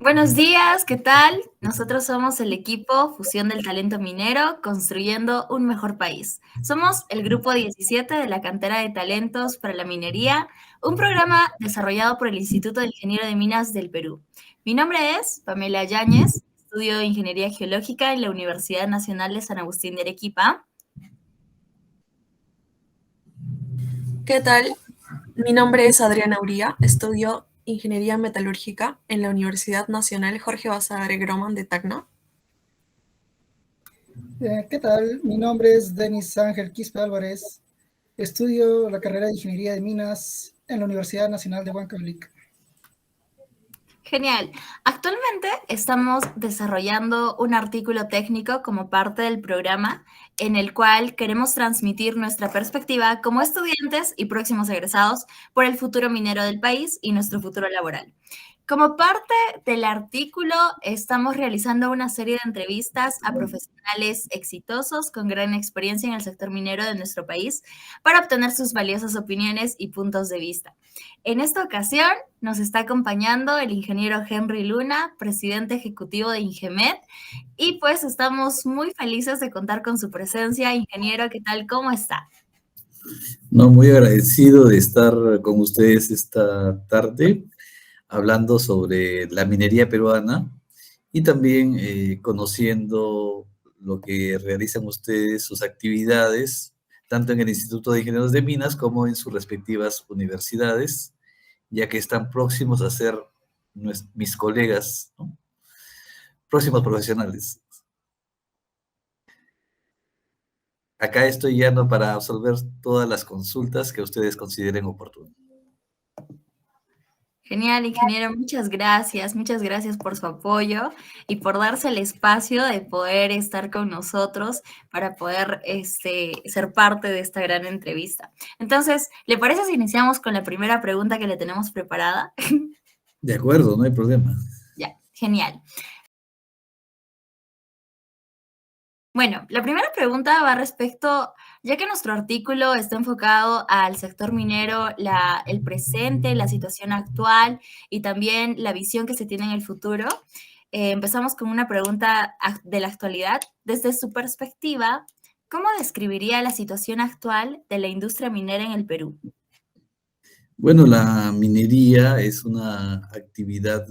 Buenos días, ¿qué tal? Nosotros somos el equipo Fusión del Talento Minero, construyendo un mejor país. Somos el grupo 17 de la cantera de talentos para la minería, un programa desarrollado por el Instituto de Ingeniero de Minas del Perú. Mi nombre es Pamela Yáñez, estudio Ingeniería Geológica en la Universidad Nacional de San Agustín de Arequipa. ¿Qué tal? Mi nombre es Adriana Uría, estudio Ingeniería Metalúrgica en la Universidad Nacional Jorge Basadre Groman de Tacna. ¿Qué tal? Mi nombre es Denis Ángel Quispe Álvarez. Estudio la carrera de Ingeniería de Minas en la Universidad Nacional de Huancavelica. Genial. Actualmente estamos desarrollando un artículo técnico como parte del programa en el cual queremos transmitir nuestra perspectiva como estudiantes y próximos egresados por el futuro minero del país y nuestro futuro laboral. Como parte del artículo, estamos realizando una serie de entrevistas a profesionales exitosos con gran experiencia en el sector minero de nuestro país para obtener sus valiosas opiniones y puntos de vista. En esta ocasión nos está acompañando el ingeniero Henry Luna, presidente ejecutivo de Ingemed, y pues estamos muy felices de contar con su presencia. Ingeniero, ¿qué tal? ¿Cómo está? No, muy agradecido de estar con ustedes esta tarde hablando sobre la minería peruana y también conociendo lo que realizan ustedes, sus actividades, tanto en el Instituto de Ingenieros de Minas como en sus respectivas universidades, ya que están próximos a ser mis colegas, ¿no? Próximos profesionales. Acá estoy yendo para absolver todas las consultas que ustedes consideren oportunas. Genial, ingeniero, muchas gracias por su apoyo y por darse el espacio de poder estar con nosotros para poder ser parte de esta gran entrevista. Entonces, ¿le parece si iniciamos con la primera pregunta que le tenemos preparada? De acuerdo, no hay problema. Ya, genial. Bueno, la primera pregunta va respecto, ya que nuestro artículo está enfocado al sector minero, el presente, la situación actual y también la visión que se tiene en el futuro, empezamos con una pregunta de la actualidad. Desde su perspectiva, ¿cómo describiría la situación actual de la industria minera en el Perú? Bueno, la minería es una actividad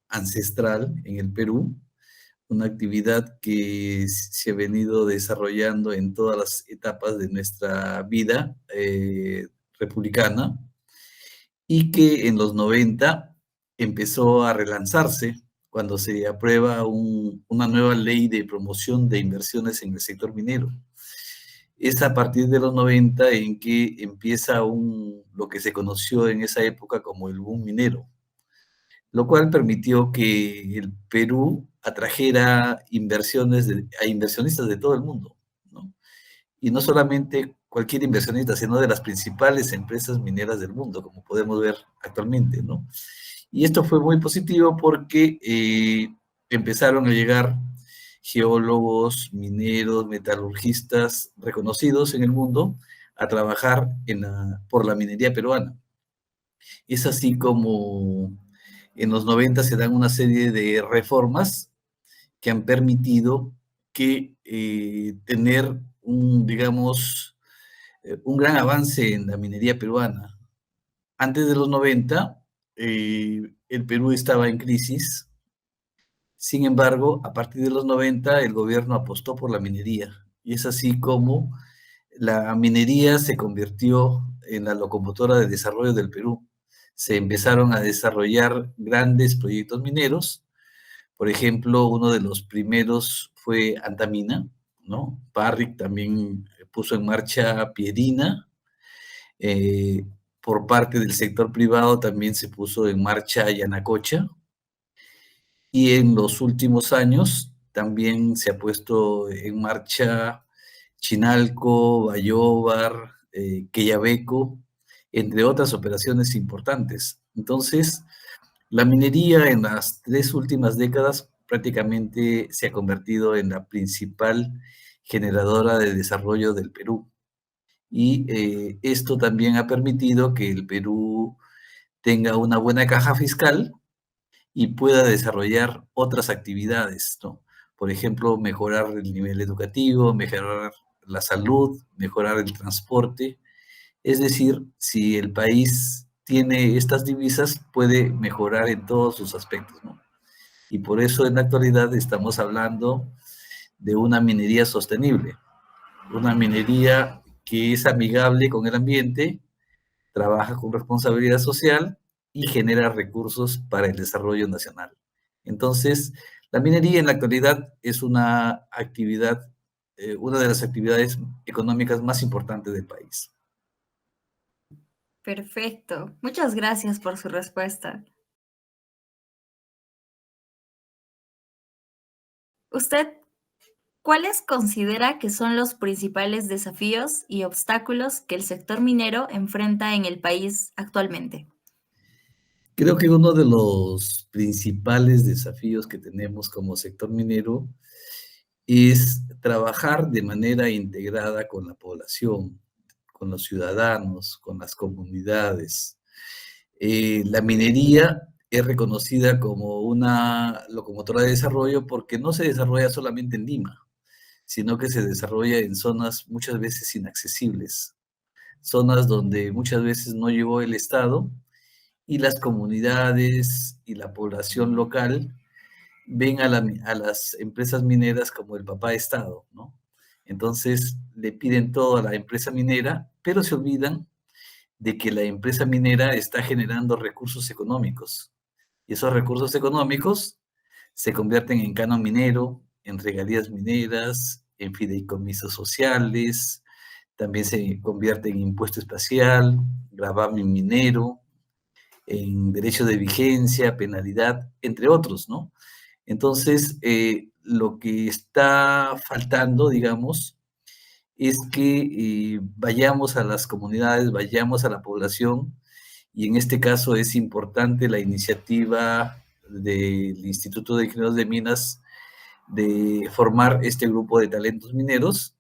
ancestral en el Perú, una actividad que se ha venido desarrollando en todas las etapas de nuestra vida republicana y que en los 90 empezó a relanzarse cuando se aprueba una nueva ley de promoción de inversiones en el sector minero. Es a partir de los 90 en que empieza lo que se conoció en esa época como el boom minero, lo cual permitió que el Perú atrajera a inversionistas de todo el mundo, ¿no? Y no solamente cualquier inversionista, sino de las principales empresas mineras del mundo, como podemos ver actualmente, ¿no? Y esto fue muy positivo porque empezaron a llegar geólogos, mineros, metalurgistas reconocidos en el mundo a trabajar por la minería peruana. Es así como en los 90 se dan una serie de reformas que han permitido que tener digamos, un gran avance en la minería peruana. Antes de los 90, el Perú estaba en crisis. Sin embargo, a partir de los 90, el gobierno apostó por la minería. Y es así como la minería se convirtió en la locomotora de desarrollo del Perú. Se empezaron a desarrollar grandes proyectos mineros. Por ejemplo, uno de los primeros fue Antamina, ¿no? Barrick también puso en marcha Piedina. Por parte del sector privado también se puso en marcha Yanacocha. Y en los últimos años también se ha puesto en marcha Chinalco, Bayóvar, Quellaveco, entre otras operaciones importantes. Entonces, la minería en las 3 últimas décadas prácticamente se ha convertido en la principal generadora de desarrollo del Perú. Y esto también ha permitido que el Perú tenga una buena caja fiscal y pueda desarrollar otras actividades, ¿no? Por ejemplo, mejorar el nivel educativo, mejorar la salud, mejorar el transporte. Es decir, si el país tiene estas divisas, puede mejorar en todos sus aspectos, ¿no? Y por eso en la actualidad estamos hablando de una minería sostenible, una minería que es amigable con el ambiente, trabaja con responsabilidad social y genera recursos para el desarrollo nacional. Entonces, la minería en la actualidad es una actividad, una de las actividades económicas más importantes del país. Perfecto. Muchas gracias por su respuesta. ¿Usted cuáles considera que son los principales desafíos y obstáculos que el sector minero enfrenta en el país actualmente? Creo que uno de los principales desafíos que tenemos como sector minero es trabajar de manera integrada con la población, con los ciudadanos, con las comunidades. La minería es reconocida como una locomotora de desarrollo porque no se desarrolla solamente en Lima, sino que se desarrolla en zonas muchas veces inaccesibles, zonas donde muchas veces no llegó el Estado y las comunidades y la población local ven a las empresas mineras como el papá Estado, ¿no? Entonces le piden todo a la empresa minera, pero se olvidan de que la empresa minera está generando recursos económicos. Y esos recursos económicos se convierten en canon minero, en regalías mineras, en fideicomisos sociales, también se convierte en impuesto espacial, gravamen minero, en derecho de vigencia, penalidad, entre otros, ¿no? Entonces, lo que está faltando, digamos, es que vayamos a las comunidades, vayamos a la población, y en este caso es importante la iniciativa del Instituto de Ingenieros de Minas de formar este grupo de talentos mineros,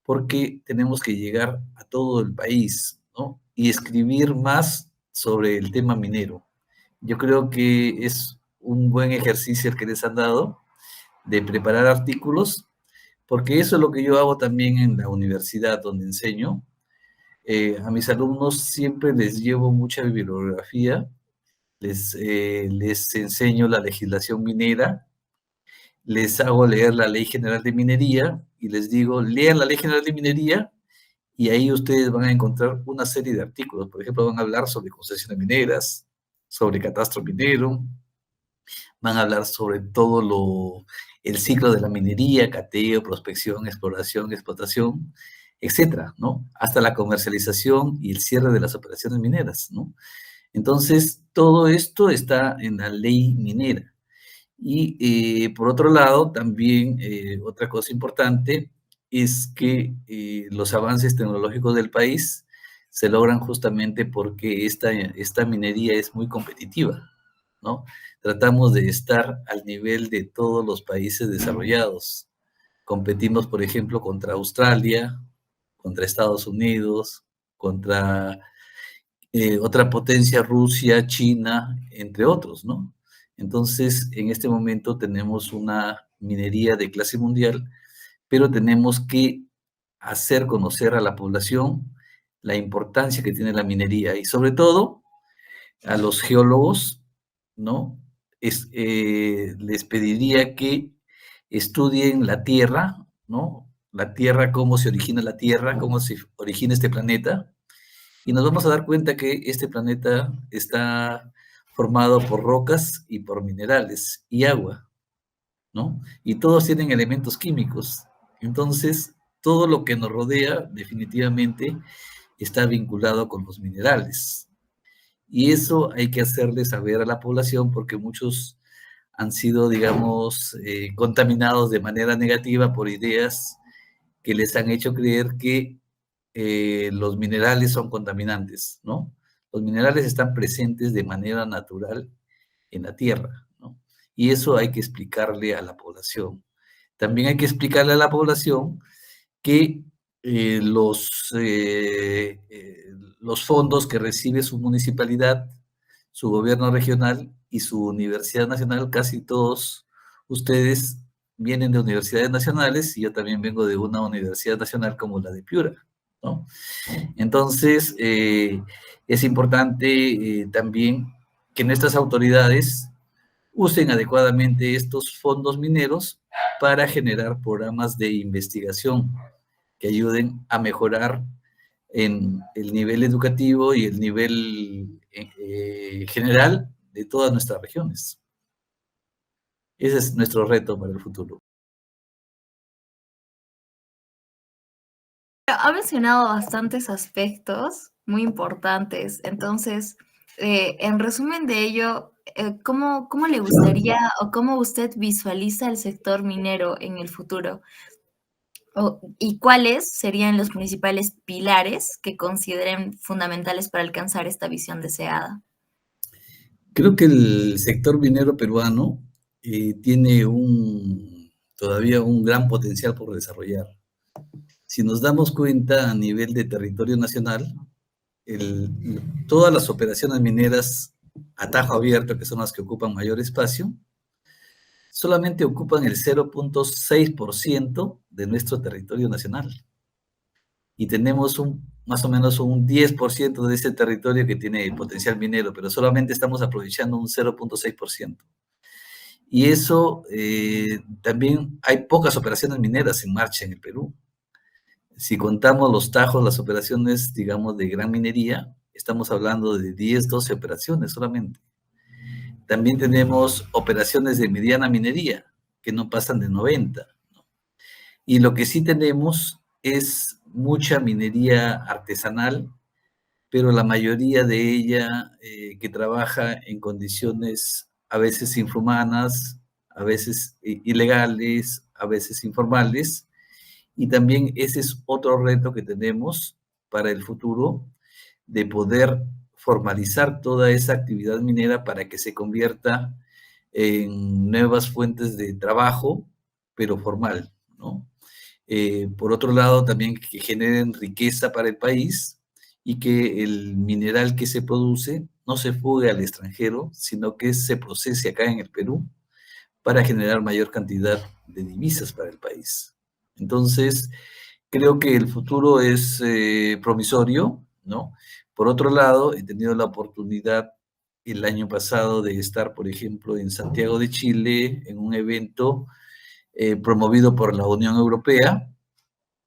porque tenemos que llegar a todo el país, ¿no? Y escribir más sobre el tema minero. Yo creo que es un buen ejercicio el que les han dado de preparar artículos, porque eso es lo que yo hago también en la universidad donde enseño. A mis alumnos siempre les llevo mucha bibliografía, les enseño la legislación minera, les hago leer la Ley General de Minería y les digo, lean la Ley General de Minería y ahí ustedes van a encontrar una serie de artículos. Por ejemplo, van a hablar sobre concesiones mineras, sobre catastro minero, van a hablar sobre todo el ciclo de la minería, cateo, prospección, exploración, explotación, etcétera, ¿no? Hasta la comercialización y el cierre de las operaciones mineras, ¿no? Entonces, todo esto está en la ley minera. Y por otro lado, también otra cosa importante es que los avances tecnológicos del país se logran justamente porque esta minería es muy competitiva, ¿no? Tratamos de estar al nivel de todos los países desarrollados. Competimos, por ejemplo, contra Australia, contra Estados Unidos, contra otra potencia, Rusia, China, entre otros, ¿no? Entonces, en este momento tenemos una minería de clase mundial, pero tenemos que hacer conocer a la población la importancia que tiene la minería y sobre todo a los geólogos, ¿no? Les pediría que estudien la Tierra, ¿no? La Tierra, cómo se origina la Tierra, cómo se origina este planeta, y nos vamos a dar cuenta que este planeta está formado por rocas y por minerales y agua, ¿no? Y todos tienen elementos químicos. Entonces, todo lo que nos rodea definitivamente está vinculado con los minerales. Y eso hay que hacerle saber a la población porque muchos han sido, digamos, contaminados de manera negativa por ideas que les han hecho creer que los minerales son contaminantes, ¿no? Los minerales están presentes de manera natural en la tierra, ¿no? Y eso hay que explicarle a la población. También hay que explicarle a la población que los fondos que recibe su municipalidad, su gobierno regional, y su Universidad Nacional, casi todos ustedes vienen de universidades nacionales y yo también vengo de una universidad nacional como la de Piura, ¿no? Entonces, es importante también que nuestras autoridades usen adecuadamente estos fondos mineros para generar programas de investigación que ayuden a mejorar en el nivel educativo y el nivel general de todas nuestras regiones. Ese es nuestro reto para el futuro. Ha mencionado bastantes aspectos muy importantes. Entonces, en resumen de ello, ¿cómo le gustaría o cómo usted visualiza el sector minero en el futuro? ¿Y cuáles serían los principales pilares que consideren fundamentales para alcanzar esta visión deseada? Creo que el sector minero peruano tiene todavía un gran potencial por desarrollar. Si nos damos cuenta a nivel de territorio nacional, todas las operaciones mineras a tajo abierto, que son las que ocupan mayor espacio, solamente ocupan el 0.6% de nuestro territorio nacional. Y tenemos más o menos un 10% de ese territorio que tiene potencial minero, pero solamente estamos aprovechando un 0.6%. Y eso también hay pocas operaciones mineras en marcha en el Perú. Si contamos los tajos, las operaciones, digamos, de gran minería, estamos hablando de 10, 12 operaciones solamente. También tenemos operaciones de mediana minería, que no pasan de 90. ¿No? Y lo que sí tenemos es mucha minería artesanal, pero la mayoría de ella que trabaja en condiciones a veces infrahumanas, a veces ilegales, a veces informales. Y también ese es otro reto que tenemos para el futuro, de poder formalizar toda esa actividad minera para que se convierta en nuevas fuentes de trabajo, pero formal, ¿no? Por otro lado, también que generen riqueza para el país y que el mineral que se produce no se fugue al extranjero, sino que se procese acá en el Perú para generar mayor cantidad de divisas para el país. Entonces, creo que el futuro es promisorio, ¿no? Por otro lado, he tenido la oportunidad el año pasado de estar, por ejemplo, en Santiago de Chile, en un evento promovido por la Unión Europea.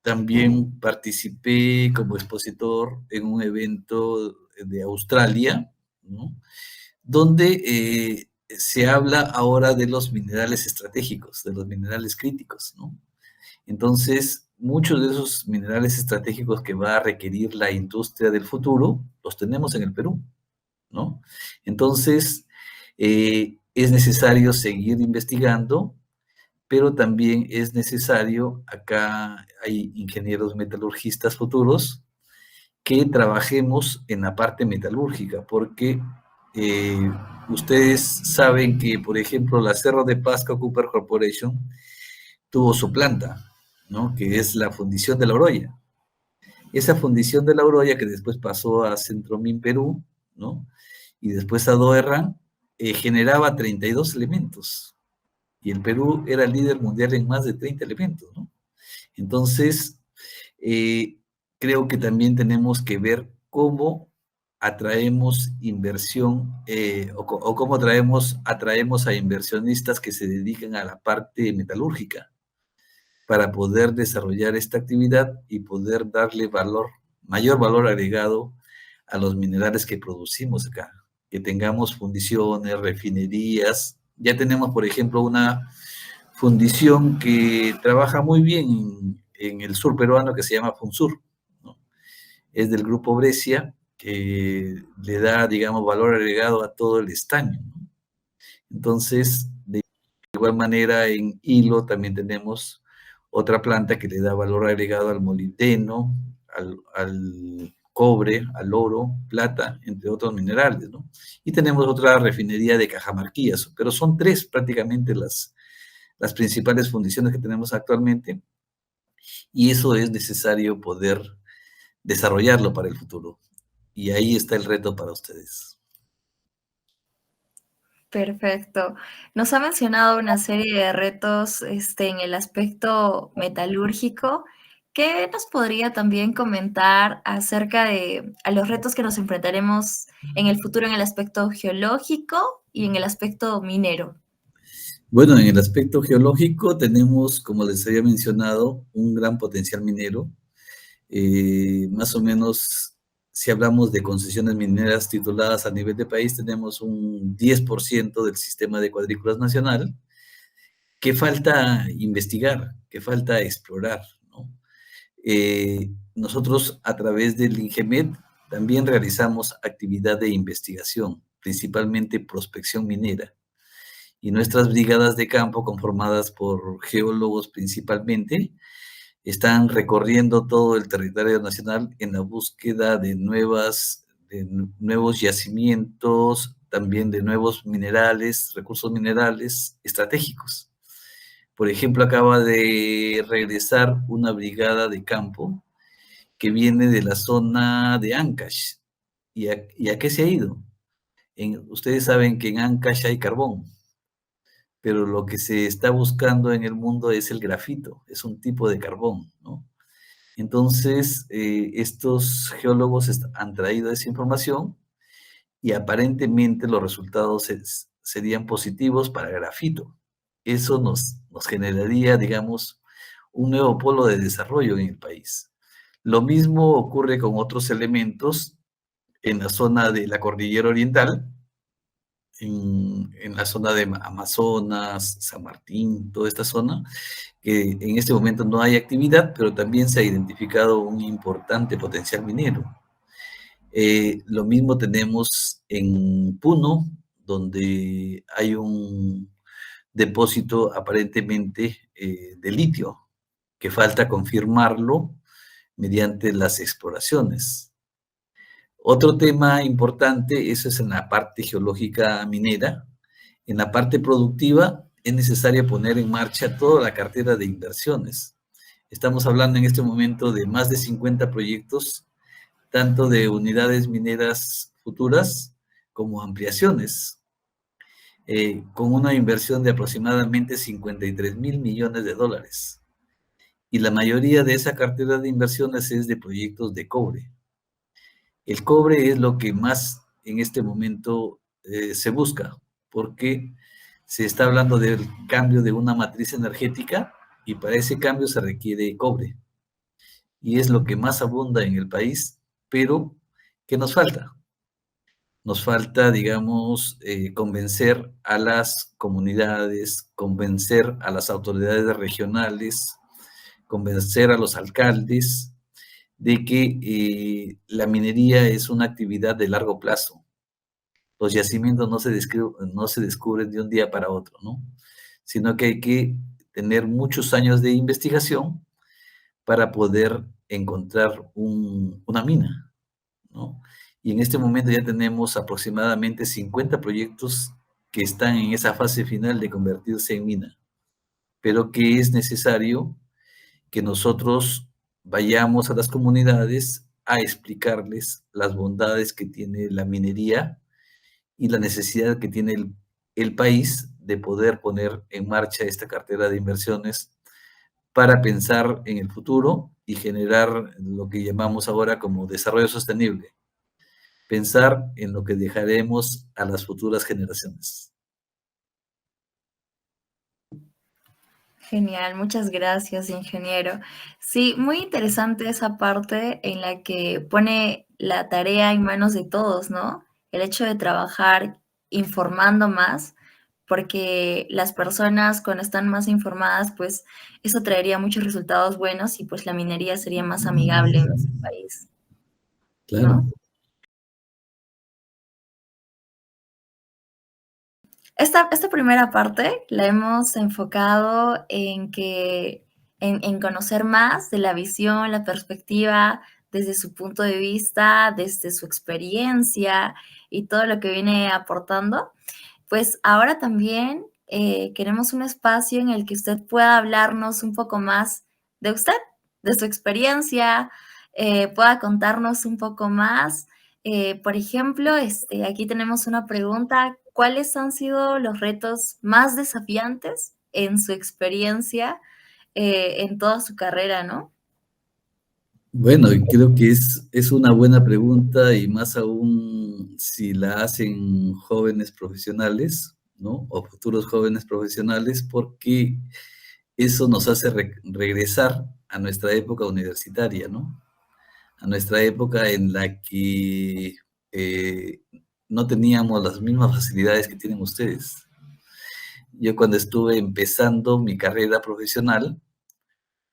También participé como expositor en un evento de Australia, ¿no? Donde se habla ahora de los minerales estratégicos, de los minerales críticos, ¿no? Entonces, muchos de esos minerales estratégicos que va a requerir la industria del futuro, los tenemos en el Perú, ¿no? Entonces, es necesario seguir investigando, pero también es necesario, acá hay ingenieros metalurgistas futuros, que trabajemos en la parte metalúrgica, porque ustedes saben que, por ejemplo, la Cerro de Pasco Copper Corporation tuvo su planta, ¿no? Que es la fundición de la Oroya. Esa fundición de la Oroya, que después pasó a Centromin Perú, ¿no? Y después a Doerran, generaba 32 elementos. Y el Perú era líder mundial en más de 30 elementos, ¿no? Entonces, creo que también tenemos que ver cómo atraemos inversión o cómo atraemos a inversionistas que se dedican a la parte metalúrgica para poder desarrollar esta actividad y poder darle mayor valor agregado a los minerales que producimos acá. Que tengamos fundiciones, refinerías. Ya tenemos, por ejemplo, una fundición que trabaja muy bien en el sur peruano que se llama FUNSUR, ¿no? Es del grupo Brescia, que le da, digamos, valor agregado a todo el estaño, ¿no? Entonces, de igual manera, en Hilo también tenemos otra planta que le da valor agregado al molibdeno, al cobre, al oro, plata, entre otros minerales, ¿no? Y tenemos otra refinería de Cajamarquilla, pero son tres prácticamente las principales fundiciones que tenemos actualmente, y eso es necesario poder desarrollarlo para el futuro. Y ahí está el reto para ustedes. Perfecto. Nos ha mencionado una serie de retos en el aspecto metalúrgico. ¿Qué nos podría también comentar acerca de a los retos que nos enfrentaremos en el futuro en el aspecto geológico y en el aspecto minero? Bueno, en el aspecto geológico tenemos, como les había mencionado, un gran potencial minero. Más o menos, si hablamos de concesiones mineras tituladas a nivel de país, tenemos un 10% del sistema de cuadrículas nacional que falta investigar, que falta explorar, ¿no? Nosotros a través del INGEMET también realizamos actividad de investigación, principalmente prospección minera. Y nuestras brigadas de campo, conformadas por geólogos principalmente, están recorriendo todo el territorio nacional en la búsqueda de nuevos yacimientos, también de nuevos minerales, recursos minerales estratégicos. Por ejemplo, acaba de regresar una brigada de campo que viene de la zona de Ancash. ¿Y a qué se ha ido? Ustedes saben que en Ancash hay carbón, pero lo que se está buscando en el mundo es el grafito, es un tipo de carbón, ¿no? Entonces, estos geólogos han traído esa información y aparentemente los resultados serían positivos para grafito. Eso nos generaría, digamos, un nuevo polo de desarrollo en el país. Lo mismo ocurre con otros elementos en la zona de la cordillera oriental, en la zona de Amazonas, San Martín, toda esta zona, que en este momento no hay actividad, pero también se ha identificado un importante potencial minero. Lo mismo tenemos en Puno, donde hay un depósito aparentemente de litio, que falta confirmarlo mediante las exploraciones. Otro tema importante, eso es en la parte geológica minera. En la parte productiva es necesario poner en marcha toda la cartera de inversiones. Estamos hablando en este momento de más de 50 proyectos, tanto de unidades mineras futuras como ampliaciones, con una inversión de aproximadamente 53,000 millones de dólares. Y la mayoría de esa cartera de inversiones es de proyectos de cobre. El cobre es lo que más en este momento se busca, porque se está hablando del cambio de una matriz energética y para ese cambio se requiere cobre. Y es lo que más abunda en el país, pero ¿qué nos falta? Nos falta, digamos, convencer a las comunidades, convencer a las autoridades regionales, convencer a los alcaldes de que la minería es una actividad de largo plazo. Los yacimientos no se descubren de un día para otro, ¿no? Sino que hay que tener muchos años de investigación para poder encontrar una mina, ¿no? Y en este momento ya tenemos aproximadamente 50 proyectos que están en esa fase final de convertirse en mina, pero que es necesario que nosotros vayamos a las comunidades a explicarles las bondades que tiene la minería y la necesidad que tiene el país de poder poner en marcha esta cartera de inversiones para pensar en el futuro y generar lo que llamamos ahora como desarrollo sostenible. Pensar en lo que dejaremos a las futuras generaciones. Genial, muchas gracias, ingeniero. Sí, muy interesante esa parte en la que pone la tarea en manos de todos, ¿no? El hecho de trabajar informando más, porque las personas cuando están más informadas, pues eso traería muchos resultados buenos y pues la minería sería más amigable en nuestro país, Claro. ¿no? Esta primera parte la hemos enfocado en conocer más de la visión, la perspectiva, desde su punto de vista, desde su experiencia y todo lo que viene aportando. Pues ahora también queremos un espacio en el que usted pueda hablarnos un poco más de usted, de su experiencia, pueda contarnos un poco más. Por ejemplo, aquí tenemos una pregunta ¿cuáles han sido los retos más desafiantes en su experiencia en toda su carrera, ¿no? Bueno, y creo que es una buena pregunta y más aún si la hacen jóvenes profesionales, ¿no? O futuros jóvenes profesionales, porque eso nos hace regresar a nuestra época universitaria, ¿no? A nuestra época en la que no teníamos las mismas facilidades que tienen ustedes. Yo cuando estuve empezando mi carrera profesional,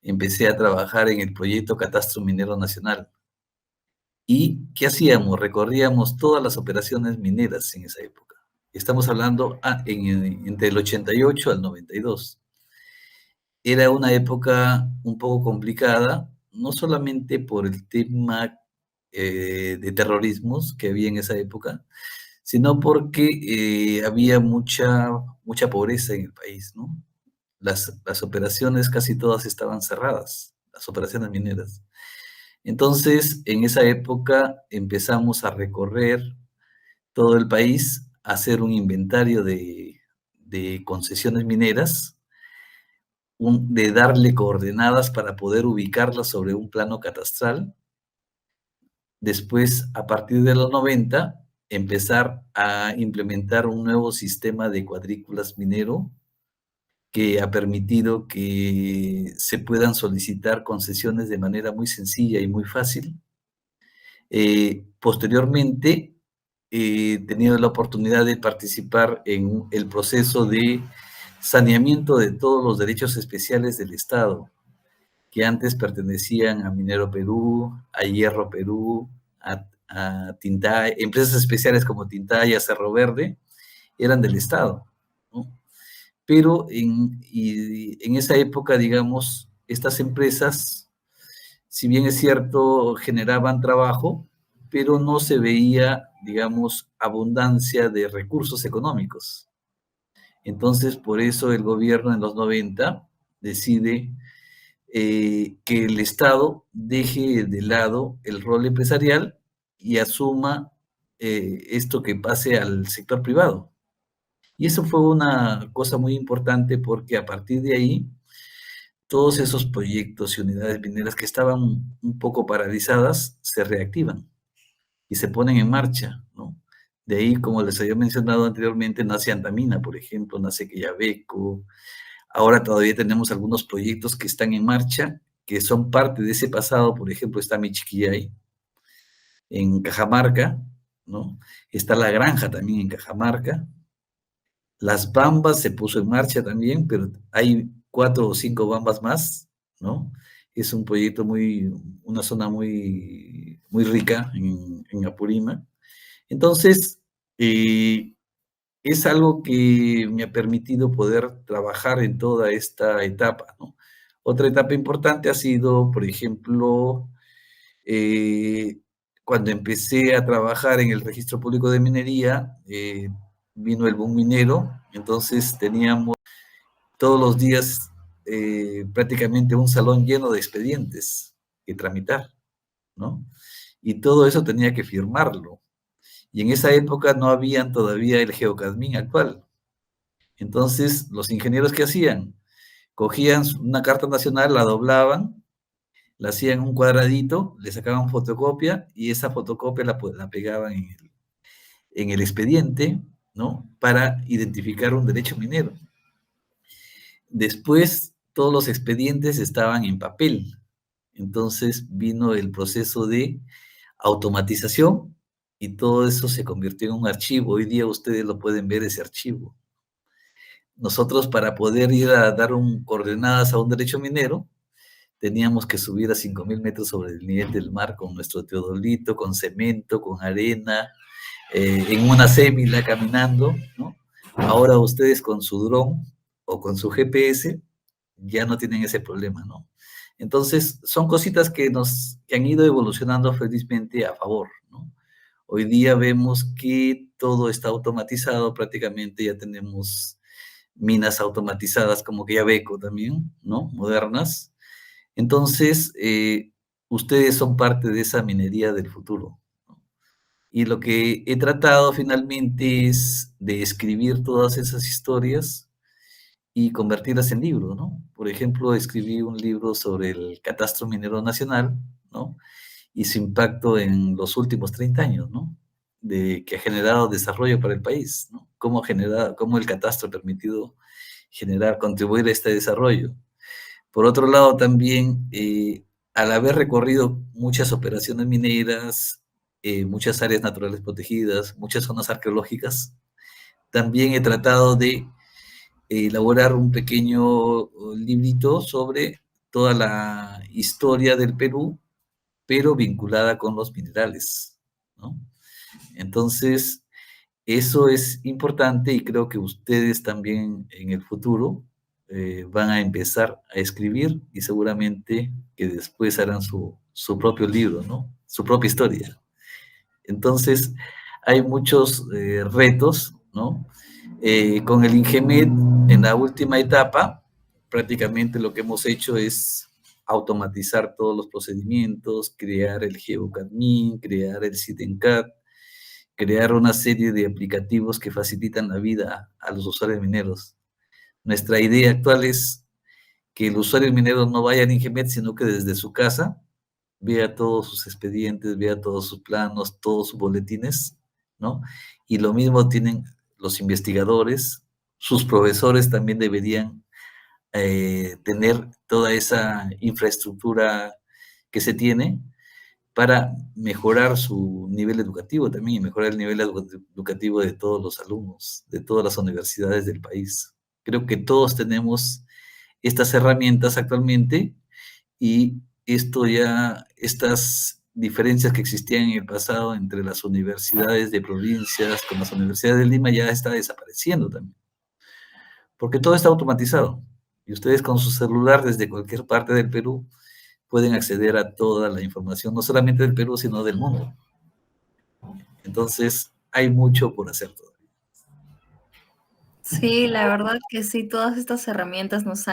empecé a trabajar en el proyecto Catastro Minero Nacional. ¿Y qué hacíamos? Recorríamos todas las operaciones mineras en esa época. Estamos hablando entre el 88 al 92. Era una época un poco complicada, no solamente por el tema de terrorismos que había en esa época, sino porque había mucha pobreza en el país, ¿no? Las operaciones casi todas estaban cerradas, las operaciones mineras. Entonces, en esa época empezamos a recorrer todo el país, a hacer un inventario de concesiones mineras, de darle coordenadas para poder ubicarlas sobre un plano catastral. Después, a partir de los 90, empezar a implementar un nuevo sistema de cuadrículas minero que ha permitido que se puedan solicitar concesiones de manera muy sencilla y muy fácil. Posteriormente, he tenido la oportunidad de participar en el proceso de saneamiento de todos los derechos especiales del Estado, que antes pertenecían a Minero Perú, a Hierro Perú, a Tintaya, empresas especiales como Tintaya, Cerro Verde, eran del Estado, ¿no? Pero en esa época, digamos, estas empresas, si bien es cierto, generaban trabajo, pero no se veía, digamos, abundancia de recursos económicos. Entonces, por eso el gobierno en los 90 decide que el Estado deje de lado el rol empresarial y asuma esto que pase al sector privado. Y eso fue una cosa muy importante porque a partir de ahí, todos esos proyectos y unidades mineras que estaban un poco paralizadas se reactivan y se ponen en marcha, ¿no? De ahí, como les había mencionado anteriormente, nace Antamina, por ejemplo, nace Quellaveco. Ahora todavía tenemos algunos proyectos que están en marcha, que son parte de ese pasado. Por ejemplo, está Michiquillay en Cajamarca, ¿no? Está La Granja también en Cajamarca. Las Bambas se puso en marcha también, pero hay 4 o 5 Bambas más, ¿no? Es un proyecto una zona muy rica en Apurímac. Entonces, es algo que me ha permitido poder trabajar en toda esta etapa, ¿no? Otra etapa importante ha sido, por ejemplo, cuando empecé a trabajar en el Registro Público de Minería, vino el boom minero, entonces teníamos todos los días prácticamente un salón lleno de expedientes que tramitar, ¿no? Y todo eso tenía que firmarlo. Y en esa época no habían todavía el Geocadmin actual. Entonces, los ingenieros, ¿qué hacían? Cogían una carta nacional, la doblaban, la hacían un cuadradito, le sacaban fotocopia y esa fotocopia la pegaban en el expediente, ¿no? Para identificar un derecho minero. Después, todos los expedientes estaban en papel. Entonces, vino el proceso de automatización y todo eso se convirtió en un archivo. Hoy día ustedes lo pueden ver, ese archivo. Nosotros, para poder ir a dar coordenadas a un derecho minero, teníamos que subir a 5.000 metros sobre el nivel del mar con nuestro teodolito, con cemento, con arena, en una sémila caminando, ¿no? Ahora ustedes con su dron o con su GPS ya no tienen ese problema, ¿no? Entonces, son cositas que han ido evolucionando felizmente a favor, ¿no? Hoy día vemos que todo está automatizado, prácticamente ya tenemos minas automatizadas como Quellaveco también, ¿no? Modernas. Entonces, ustedes son parte de esa minería del futuro, ¿no? Y lo que he tratado finalmente es de escribir todas esas historias y convertirlas en libros, ¿no? Por ejemplo, escribí un libro sobre el Catastro Minero Nacional, ¿no? Y su impacto en los últimos 30 años, ¿no? Que ha generado desarrollo para el país, ¿no? Cómo el catastro ha permitido contribuir a este desarrollo. Por otro lado, también, al haber recorrido muchas operaciones mineras, muchas áreas naturales protegidas, muchas zonas arqueológicas, también he tratado de elaborar un pequeño librito sobre toda la historia del Perú, pero vinculada con los minerales, ¿no? Entonces, eso es importante y creo que ustedes también en el futuro van a empezar a escribir y seguramente que después harán su propio libro, ¿no? Su propia historia. Entonces, hay muchos retos, ¿no? Con el Ingemed, en la última etapa, prácticamente lo que hemos hecho es automatizar todos los procedimientos, crear el GeoCadmin, crear el SITENCAD, crear una serie de aplicativos que facilitan la vida a los usuarios mineros. Nuestra idea actual es que el usuario minero no vaya al Ingemed, sino que desde su casa vea todos sus expedientes, vea todos sus planos, todos sus boletines, ¿no? Y lo mismo tienen los investigadores, sus profesores también deberían tener toda esa infraestructura que se tiene para mejorar su nivel educativo también y mejorar el nivel educativo de todos los alumnos, de todas las universidades del país. Creo que todos tenemos estas herramientas actualmente y estas diferencias que existían en el pasado entre las universidades de provincias con las universidades de Lima ya está desapareciendo también, porque todo está automatizado y ustedes con su celular desde cualquier parte del Perú pueden acceder a toda la información, no solamente del Perú, sino del mundo. Entonces, hay mucho por hacer todavía. Sí, la verdad que sí, todas estas herramientas nos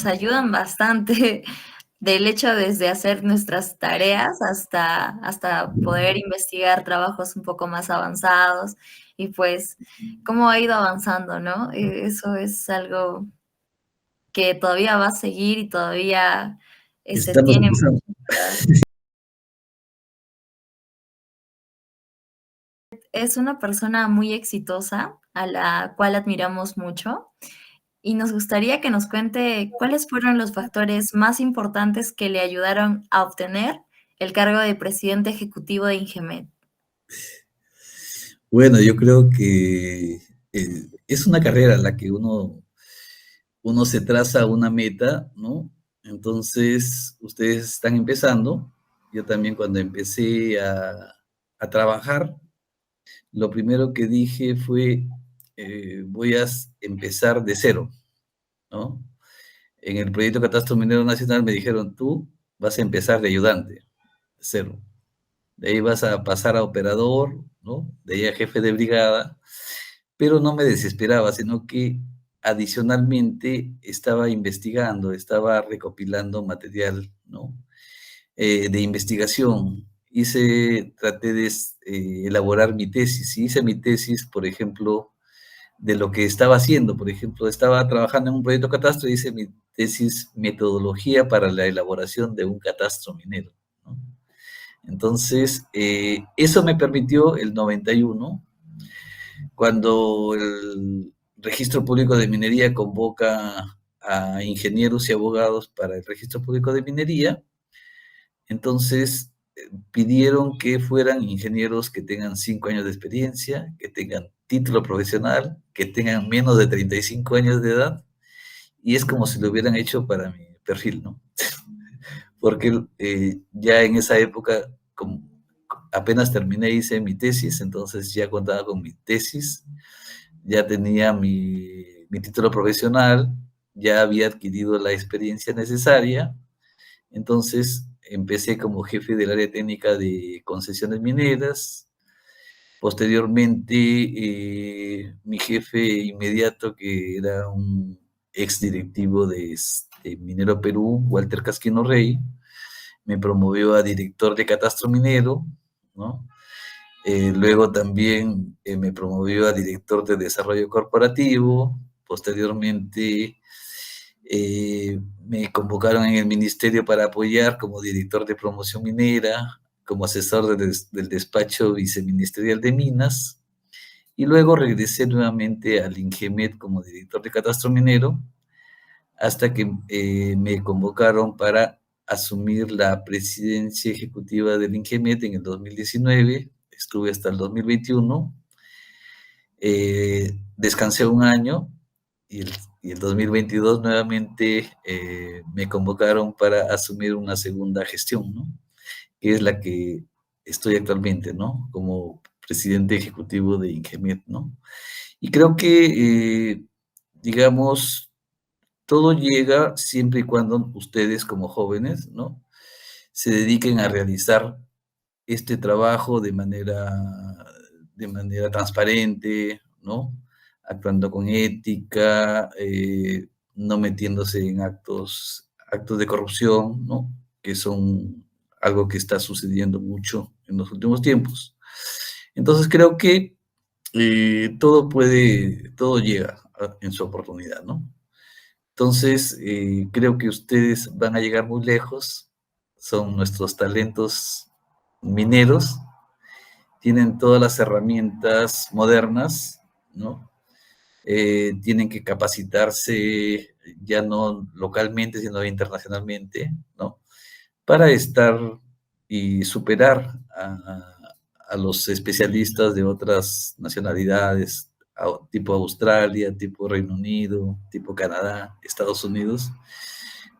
ayudan bastante del hecho desde hacer nuestras tareas hasta poder investigar trabajos un poco más avanzados y pues cómo ha ido avanzando, ¿no? Eso es algo que todavía va a seguir y todavía se Estamos tiene. empezando. Es una persona muy exitosa a la cual admiramos mucho y nos gustaría que nos cuente cuáles fueron los factores más importantes que le ayudaron a obtener el cargo de presidente ejecutivo de Ingemed. Bueno, yo creo que es una carrera en la que uno se traza una meta, ¿no? Entonces, ustedes están empezando. Yo también cuando empecé a trabajar, lo primero que dije fue, voy a empezar de cero, ¿no? En el proyecto Catastro Minero Nacional me dijeron, tú vas a empezar de ayudante, de cero. De ahí vas a pasar a operador, ¿no? De ahí a jefe de brigada, pero no me desesperaba, sino que adicionalmente estaba investigando, estaba recopilando material, ¿no? De investigación. Traté de elaborar mi tesis. Hice mi tesis, por ejemplo, de lo que estaba haciendo. Por ejemplo, estaba trabajando en un proyecto catastro y hice mi tesis metodología para la elaboración de un catastro minero, ¿no? Entonces, eso me permitió el 91, cuando el Registro Público de Minería convoca a ingenieros y abogados para el Registro Público de Minería. Entonces, pidieron que fueran ingenieros que tengan 5 años de experiencia, que tengan título profesional, que tengan menos de 35 años de edad, y es como si lo hubieran hecho para mi perfil, ¿no? Porque ya en esa época, apenas terminé, hice mi tesis, entonces ya contaba con mi tesis, ya tenía mi título profesional, ya había adquirido la experiencia necesaria, entonces empecé como jefe del área técnica de concesiones mineras. Posteriormente, mi jefe inmediato, que era un ex directivo de Minero Perú, Walter Casquino Rey, me promovió a director de catastro minero, ¿no? Luego también me promovió a director de desarrollo corporativo. Posteriormente me convocaron en el ministerio para apoyar como director de promoción minera, como asesor del despacho viceministerial de minas. Y luego regresé nuevamente al INGEMET como director de catastro minero, hasta que me convocaron para asumir la presidencia ejecutiva del INGEMET en el 2019. Estuve hasta el 2021. Descansé un año y el 2022 nuevamente me convocaron para asumir una segunda gestión, ¿no? Que es la que estoy actualmente, ¿no? Como presidente ejecutivo de INGEMET, ¿no? Y creo que, digamos, todo llega siempre y cuando ustedes como jóvenes, ¿no? Se dediquen a realizar este trabajo de manera transparente, ¿no? Actuando con ética, no metiéndose en actos de corrupción, ¿no? Que son algo que está sucediendo mucho en los últimos tiempos. Entonces creo que todo llega en su oportunidad, ¿no? Entonces, creo que ustedes van a llegar muy lejos, son nuestros talentos mineros, tienen todas las herramientas modernas, ¿no? Tienen que capacitarse ya no localmente, sino internacionalmente, ¿no? Para estar y superar a los especialistas de otras nacionalidades, tipo Australia, tipo Reino Unido, tipo Canadá, Estados Unidos,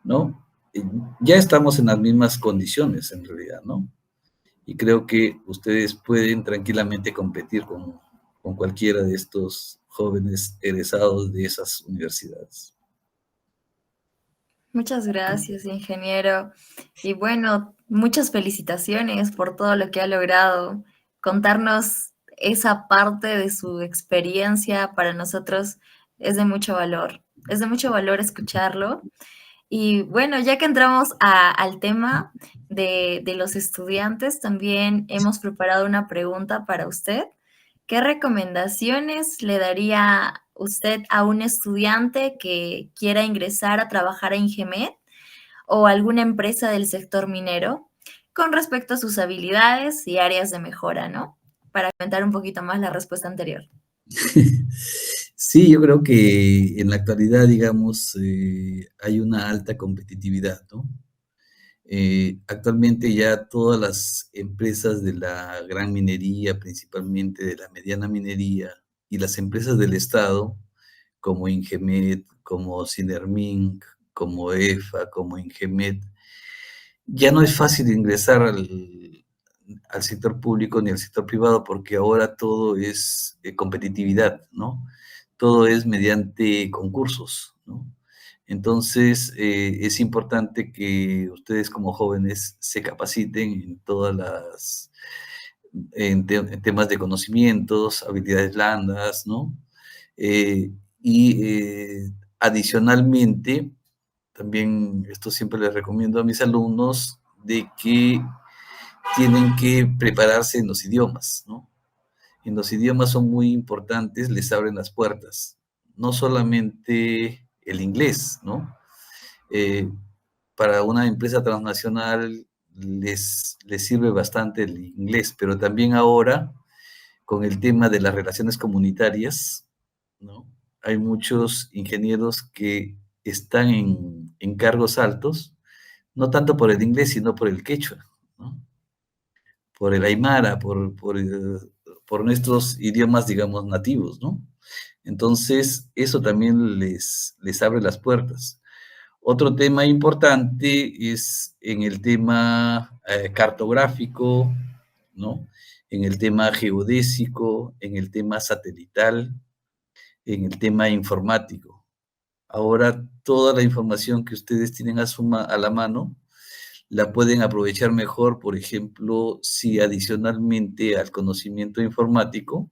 ¿no? Ya estamos en las mismas condiciones en realidad, ¿no? Y creo que ustedes pueden tranquilamente competir con cualquiera de estos jóvenes egresados de esas universidades. Muchas gracias, ingeniero. Y bueno, muchas felicitaciones por todo lo que ha logrado. Contarnos esa parte de su experiencia para nosotros es de mucho valor. Es de mucho valor escucharlo. Y bueno, ya que entramos al tema de los estudiantes, también hemos preparado una pregunta para usted. ¿Qué recomendaciones le daría usted a un estudiante que quiera ingresar a trabajar a Ingemet o alguna empresa del sector minero con respecto a sus habilidades y áreas de mejora, ¿no? Para comentar un poquito más la respuesta anterior. Sí, yo creo que en la actualidad, digamos, hay una alta competitividad, ¿no? Actualmente ya todas las empresas de la gran minería, principalmente de la mediana minería, y las empresas del Estado, como Ingemet, como Sinerminc, como EFA, como Ingemet, ya no es fácil ingresar al sector público ni al sector privado porque ahora todo es competitividad, ¿no? Todo es mediante concursos, ¿no? Entonces, es importante que ustedes como jóvenes se capaciten en todas las, en temas de conocimientos, habilidades blandas, ¿no? Y adicionalmente, también esto siempre les recomiendo a mis alumnos, de que tienen que prepararse en los idiomas, ¿no? En los idiomas son muy importantes, les abren las puertas. No solamente el inglés, ¿no? Eh, para una empresa transnacional les sirve bastante el inglés, pero también ahora con el tema de las relaciones comunitarias, ¿no? Hay muchos ingenieros que están en cargos altos, no tanto por el inglés, sino por el quechua, ¿no? Por el aymara, por nuestros idiomas, digamos, nativos, ¿no? Entonces, eso también les abre las puertas. Otro tema importante es en el tema cartográfico, ¿no? En el tema geodésico, en el tema satelital, en el tema informático. Ahora, toda la información que ustedes tienen a la mano, la pueden aprovechar mejor, por ejemplo, si adicionalmente al conocimiento informático,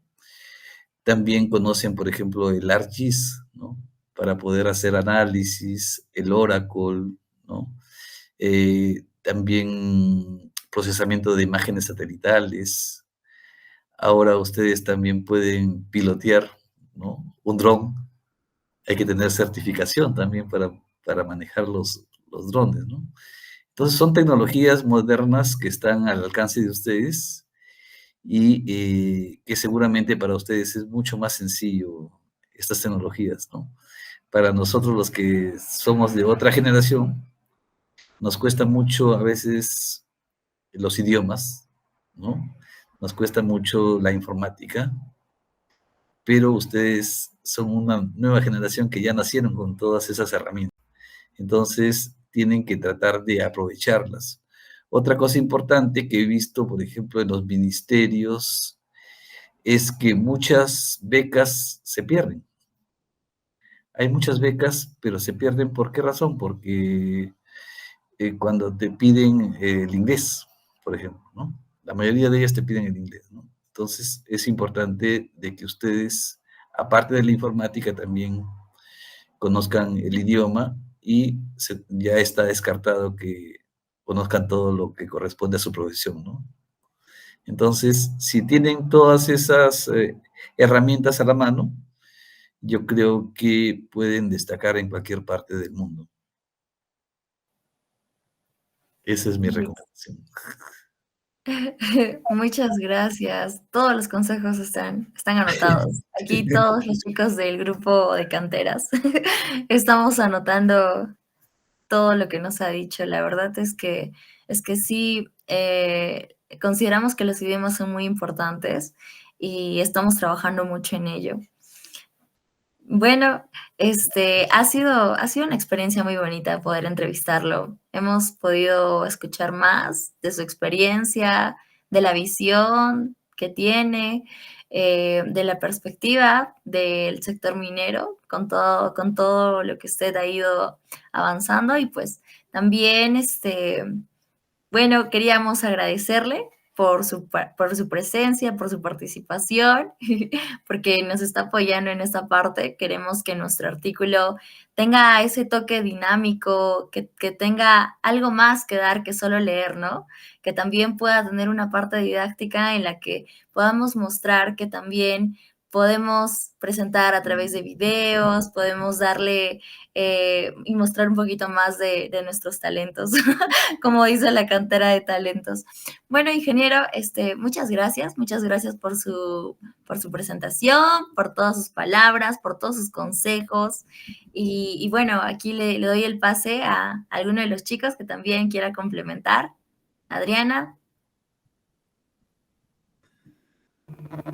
también conocen, por ejemplo, el ArcGIS, ¿no? Para poder hacer análisis, el Oracle, ¿no? También procesamiento de imágenes satelitales. Ahora ustedes también pueden pilotear, ¿no?, un dron. Hay que tener certificación también para manejar los drones, ¿no? Entonces son tecnologías modernas que están al alcance de ustedes y que seguramente para ustedes es mucho más sencillo estas tecnologías, ¿no? Para nosotros los que somos de otra generación, nos cuesta mucho a veces los idiomas, ¿no? Nos cuesta mucho la informática, pero ustedes son una nueva generación que ya nacieron con todas esas herramientas. Entonces, tienen que tratar de aprovecharlas. Otra cosa importante que he visto, por ejemplo, en los ministerios, es que muchas becas se pierden. Hay muchas becas, pero se pierden. ¿Por qué razón? Porque cuando te piden el inglés, por ejemplo, ¿no? La mayoría de ellas te piden el inglés, ¿no? Entonces, es importante de que ustedes, aparte de la informática, también conozcan el idioma y ya está descartado que conozcan todo lo que corresponde a su profesión, ¿no? Entonces, si tienen todas esas herramientas a la mano, yo creo que pueden destacar en cualquier parte del mundo. Esa es mi recomendación. Muchas gracias. Todos los consejos están anotados. Aquí todos los chicos del grupo de canteras estamos anotando todo lo que nos ha dicho. La verdad es que sí, consideramos que los idiomas son muy importantes y estamos trabajando mucho en ello. Bueno, ha sido una experiencia muy bonita poder entrevistarlo. Hemos podido escuchar más de su experiencia, de la visión que tiene, de la perspectiva del sector minero, con todo lo que usted ha ido avanzando y pues también, bueno, queríamos agradecerle por su presencia, por su participación, porque nos está apoyando en esta parte. Queremos que nuestro artículo tenga ese toque dinámico, que tenga algo más que dar que solo leer, ¿no? Que también pueda tener una parte didáctica en la que podamos mostrar que también podemos presentar a través de videos, podemos darle y mostrar un poquito más de nuestros talentos, como dice la cantera de talentos. Bueno, ingeniero, muchas gracias por su presentación, por todas sus palabras, por todos sus consejos. Y bueno, aquí le doy el pase a alguno de los chicos que también quiera complementar. Adriana.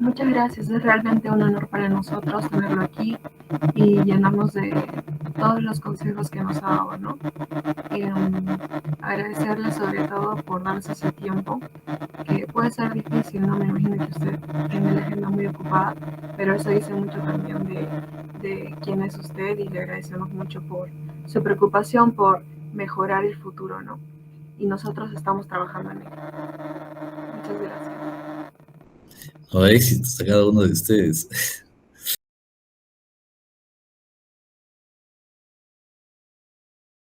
Muchas gracias, es realmente un honor para nosotros tenerlo aquí y llenarnos de todos los consejos que nos ha dado, ¿no? Agradecerle sobre todo por darse ese tiempo, que puede ser difícil, ¿no? Me imagino que usted tiene la agenda muy ocupada, pero eso dice mucho también de quién es usted y le agradecemos mucho por su preocupación por mejorar el futuro, ¿no? Y nosotros estamos trabajando en ello. Muchas gracias. No, éxitos a cada uno de ustedes.